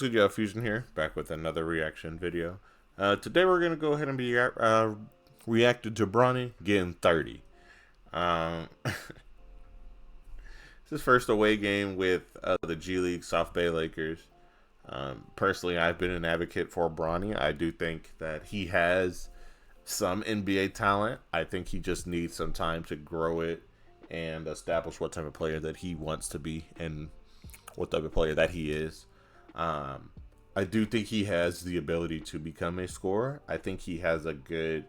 Good, Fuzion here, back with another reaction video. Today we're gonna go ahead and be reacted to Bronny getting 30. It's his first away game with the G League South Bay Lakers. Personally, I've been an advocate for Bronny. I do think that he has some NBA talent. I think he just needs some time to grow it and establish what type of player that he wants to be and what type of player that he is. I do think he has the ability to become a scorer. I think he has a good.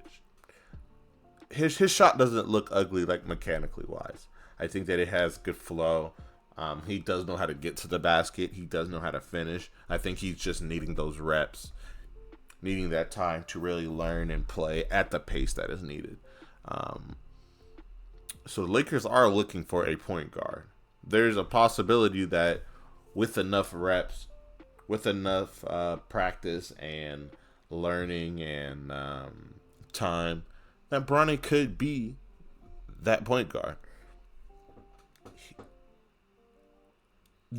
His shot doesn't look ugly, like mechanically wise. I think that it has good flow. He does know how to get to the basket. He does know how to finish. I think he's just needing those reps, needing that time to really learn and play at the pace that is needed. So the Lakers are looking for a point guard. There's a possibility that with enough reps, with enough practice and learning and time, that Bronny could be that point guard.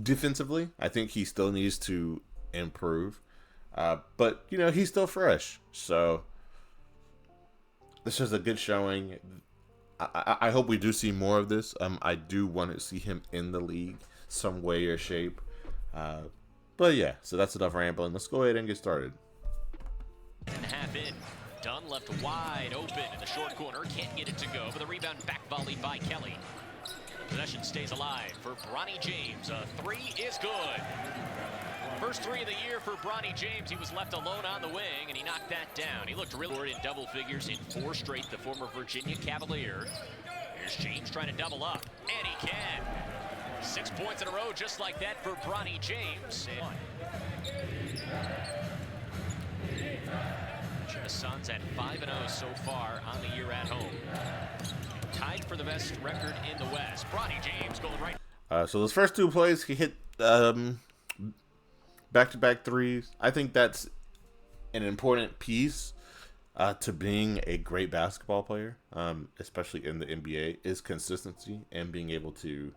Defensively, I think he still needs to improve, but you know, he's still fresh. So this is a good showing. I hope we do see more of this. I do want to see him in the league some way or shape. But yeah, so that's enough rambling. Let's go ahead and get started. And half in. Dunn left wide open in the short corner. Can't get it to go. For the rebound, back volleyed by Kelly. Possession stays alive for Bronny James. A three is good. First three of the year for Bronny James. He was left alone on the wing, and he knocked that down. He looked really good in double figures in 4 straight, the former Virginia Cavalier. Here's James trying to double up, and he can. 6 points in a row just like that for Bronny James. The Suns at 5-0 so far on the year at home. Tied for the best record in the West. Bronny James going right. So those first 2 plays, he hit back-to-back threes. I think that's an important piece to being a great basketball player, especially in the NBA, is consistency and being able to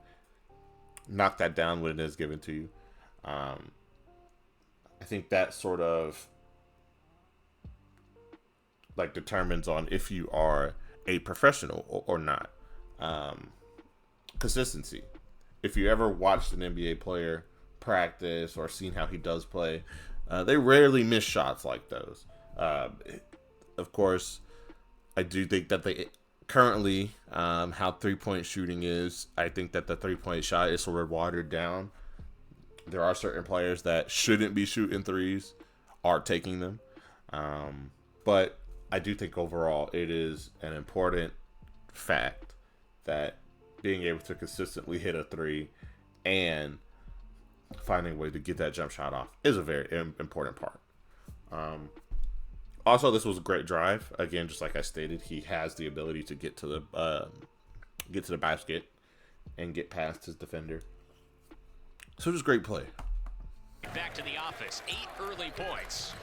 knock that down when it is given to you. I think that sort of like determines on if you are a professional or not. Consistency. If you ever watched an NBA player practice or seen how he does play, they rarely miss shots like those. Of course, I do think that they currently, how 3-point shooting is, I think that the 3-point shot is sort of watered down. There are certain players that shouldn't be shooting threes, are taking them. But I do think overall it is an important fact that being able to consistently hit a three and finding a way to get that jump shot off is a very important part. Also, this was a great drive. Again, just like I stated, he has the ability to get to the basket and get past his defender. So just great play. Back to the office. 8 early points.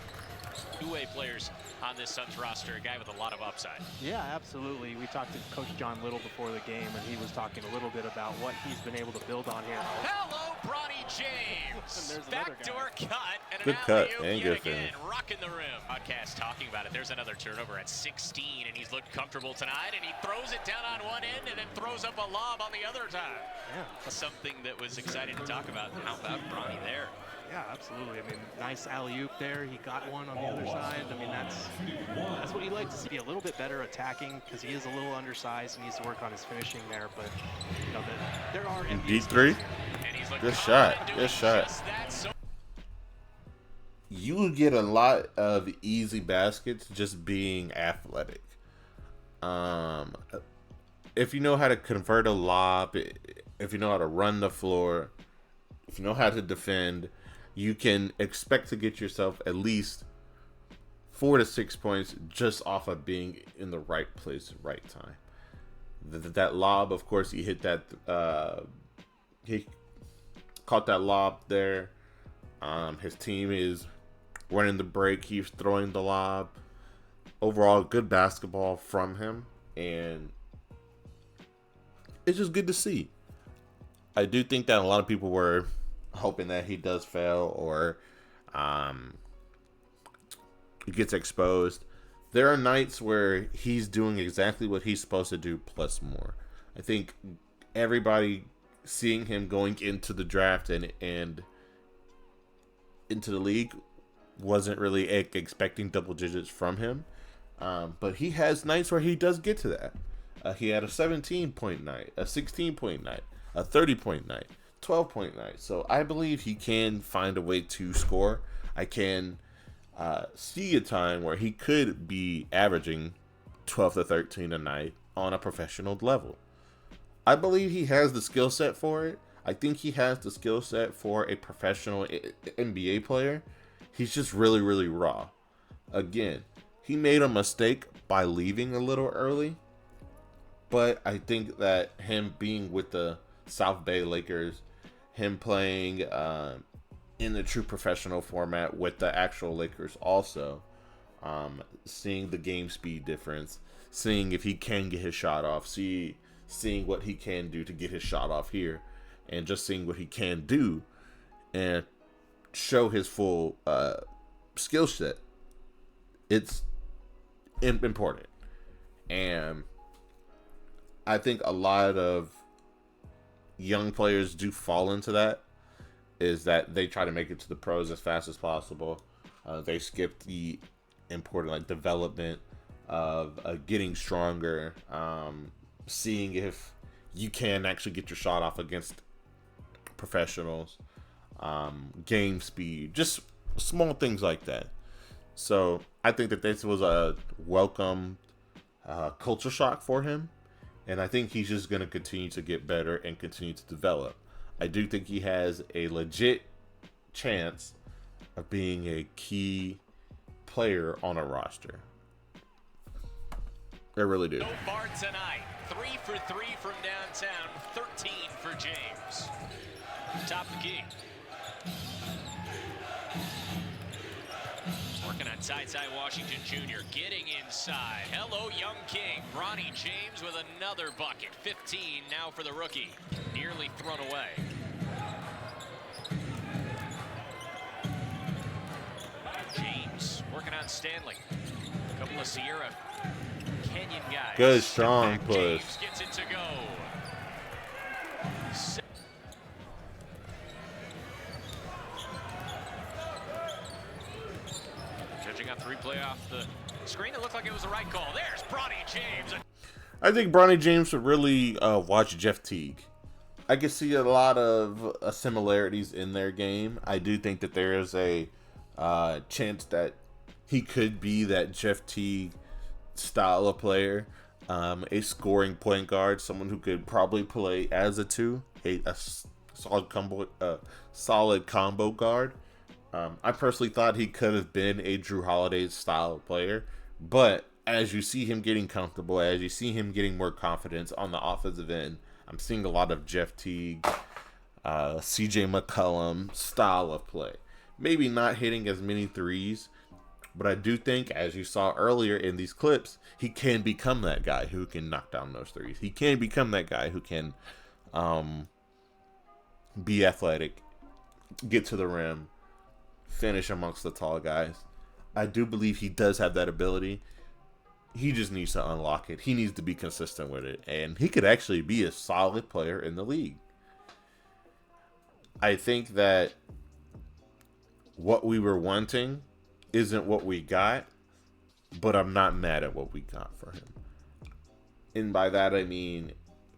Two-way players on this Suns roster, a guy with a lot of upside. Yeah, absolutely. We talked to Coach John Little before the game, and he was talking a little bit about what he's been able to build on here. Hello, Bronny James. Backdoor cut and good an cut alley-oop and yet good again, finish. rocking the rim. Podcast talking about it. There's another turnover at 16, and he's looked comfortable tonight, and he throws it down on one end and then throws up a lob on the other time. Yeah. Something that was exciting to talk about. How about Bronny there? Yeah, absolutely. I mean, nice alley-oop there. He got one on the other side. I mean, that's what you like to see. Be a little bit better attacking because he is a little undersized and needs to work on his finishing there. But you know, there are Deep three. Good shot. Good shot. You would get a lot of easy baskets just being athletic. If you know how to convert a lob, if you know how to run the floor, if you know how to defend, you can expect to get yourself at least 4 to 6 points just off of being in the right place, right time. That lob, of course, he hit that. He caught that lob there. His team is running the break. He's throwing the lob. Overall, good basketball from him, and it's just good to see. I do think that a lot of people were hoping that he does fail or He gets exposed. There are nights where he's doing exactly what he's supposed to do plus more. I think everybody seeing him going into the draft and into the league wasn't really expecting double digits from him. But he has nights where he does get to that. He had a 17-point night, a 16-point night, a 30-point night, 12-point night. So I believe he can find a way to score. I can see a time where he could be averaging 12 to 13 a night on a professional level. I believe he has the skill set for it. I think he has the skill set for a professional NBA player. He's just really, really raw. Again, he made a mistake by leaving a little early, but I think that him being with the South Bay Lakers, him playing in the true professional format with the actual Lakers also, seeing the game speed difference, seeing if he can get his shot off, seeing what he can do to get his shot off here, and just seeing what he can do and show his full skill set. It's important. And I think a lot of young players do fall into that, is that they try to make it to the pros as fast as possible. They skip the important development of getting stronger, seeing if you can actually get your shot off against professionals, game speed, just small things like that. So I think that this was a welcome culture shock for him, and I think he's just going to continue to get better and continue to develop. I do think he has a legit chance of being a key player on a roster. I really do. So far tonight, 3 for 3 from downtown, 13 for James. Top the key. Working on side Washington Jr. getting inside. Hello, young king. Bronny James with another bucket. 15 now for the rookie. Nearly thrown away. James working on Stanley. A couple of Sierra Kenyan guys. Good strong push. James gets it to go. Judging on 3 play off the screen, it looked like it was the right call. There's Bronny James. I think Bronny James should really watch Jeff Teague. I can see a lot of similarities in their game. I do think that there is a chance that he could be that Jeff Teague style of player, a scoring point guard, someone who could probably play as a 2, a solid combo guard. I personally thought he could have been a Drew Holiday style player, but as you see him getting comfortable, as you see him getting more confidence on the offensive end, I'm seeing a lot of Jeff Teague, CJ McCollum style of play. Maybe not hitting as many threes, but I do think, as you saw earlier in these clips, he can become that guy who can knock down those threes. He can become that guy who can be athletic, get to the rim, finish amongst the tall guys. I do believe he does have that ability. He just needs to unlock it. He needs to be consistent with it, and he could actually be a solid player in the league. I think that what we were wanting isn't what we got, but I'm not mad at what we got for him. And by that I mean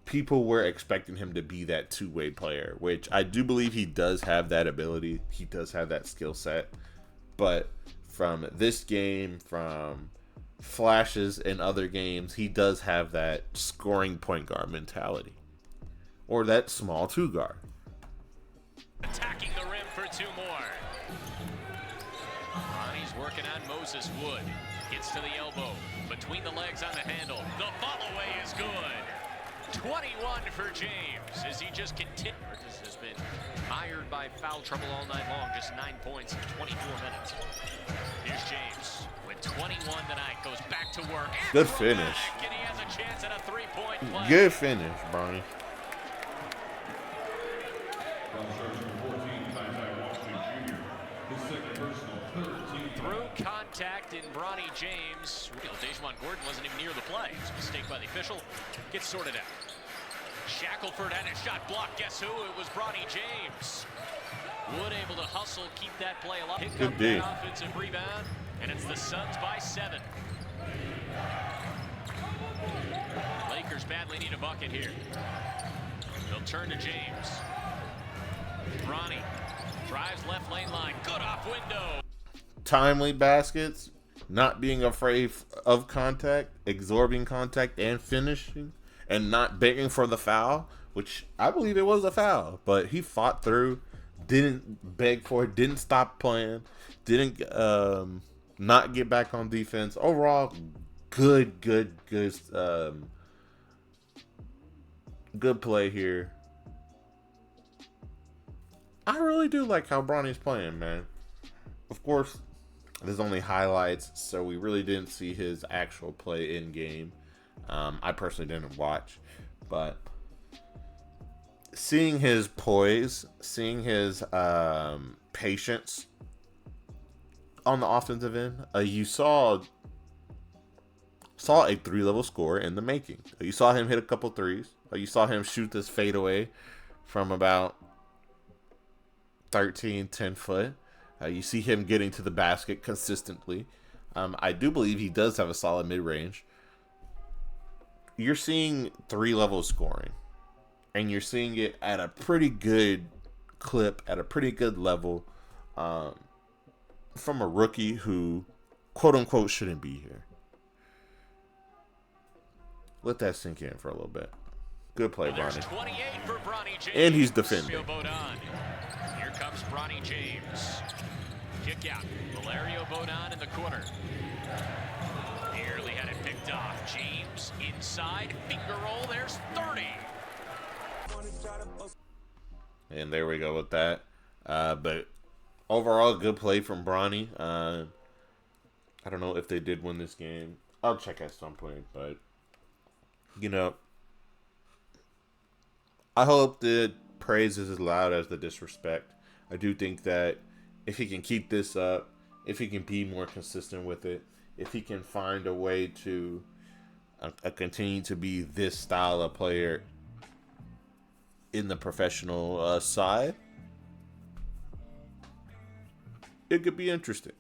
people were expecting him to be that two-way player, which I do believe he does have that ability. He does have that skill set. But from this game, from flashes in other games, he does have that scoring point guard mentality. Or that small 2 guard. Attacking the rim for 2 more. Ronnie's working on Moses Wood. Gets to the elbow. Between the legs on the handle. The follow-away is good. 21 for James as he just continues. Has been mired by foul trouble all night long. Just 9 points in 24 minutes. Here's James with 21 tonight. Goes back to work. Good finish. And he has a chance at a 3-point play. Good finish, Bronny. Through contact in Bronny James. Dejuan Gordon wasn't even near the play. It's a mistake by the official. Gets sorted out. Shackelford had a shot blocked. Guess who? It was Bronny James. Wood able to hustle, keep that play alive. Pick up that offensive rebound, and it's the Suns by 7. Lakers badly need a bucket here. They'll turn to James. Bronny drives left lane line. Good off window. Timely baskets, not being afraid of contact, absorbing contact and finishing, and not begging for the foul, which I believe it was a foul, but he fought through, didn't beg for it, didn't stop playing, didn't not get back on defense. Overall, good play here. I really do like how Bronny's playing, man. Of course, there's only highlights, so we really didn't see his actual play in game. I personally didn't watch, but seeing his poise, seeing his patience on the offensive end, you saw a 3-level score in the making. You saw him hit a couple threes. You saw him shoot this fadeaway from about 10 foot. You see him getting to the basket consistently. I do believe he does have a solid mid-range. You're seeing 3-level scoring, and you're seeing it at a pretty good clip, at a pretty good level, from a rookie who, quote-unquote, shouldn't be here. Let that sink in for a little bit. Good play, Bronny. And he's defending. Here comes Bronny James. Kick out. Valerio Bodon in the corner. Nearly had it picked off. James inside. Finger roll. There's 30. And there we go with that. But overall, good play from Bronny. I don't know if they did win this game. I'll check at some point. But, you know, I hope the praise is as loud as the disrespect. I do think that if he can keep this up, if he can be more consistent with it, if he can find a way to continue to be this style of player in the professional side, it could be interesting.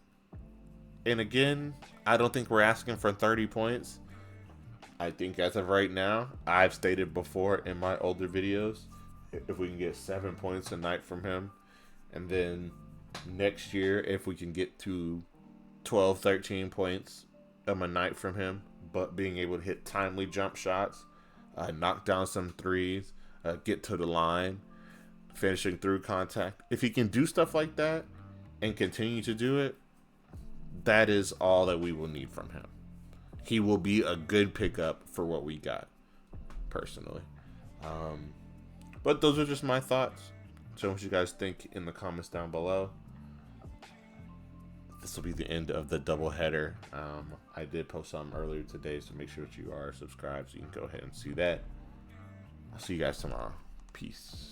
And again, I don't think we're asking for 30 points. I think as of right now, I've stated before in my older videos, if we can get 7 points a night from him, and then next year, if we can get to 12, 13 points a night from him, but being able to hit timely jump shots, knock down some threes, get to the line, finishing through contact. If he can do stuff like that and continue to do it, that is all that we will need from him. He will be a good pickup for what we got, personally. But those are just my thoughts. So what you guys think in the comments down below. This will be the end of the doubleheader. I did post something earlier today, so make sure that you are subscribed so you can go ahead and see that. I'll see you guys tomorrow. Peace.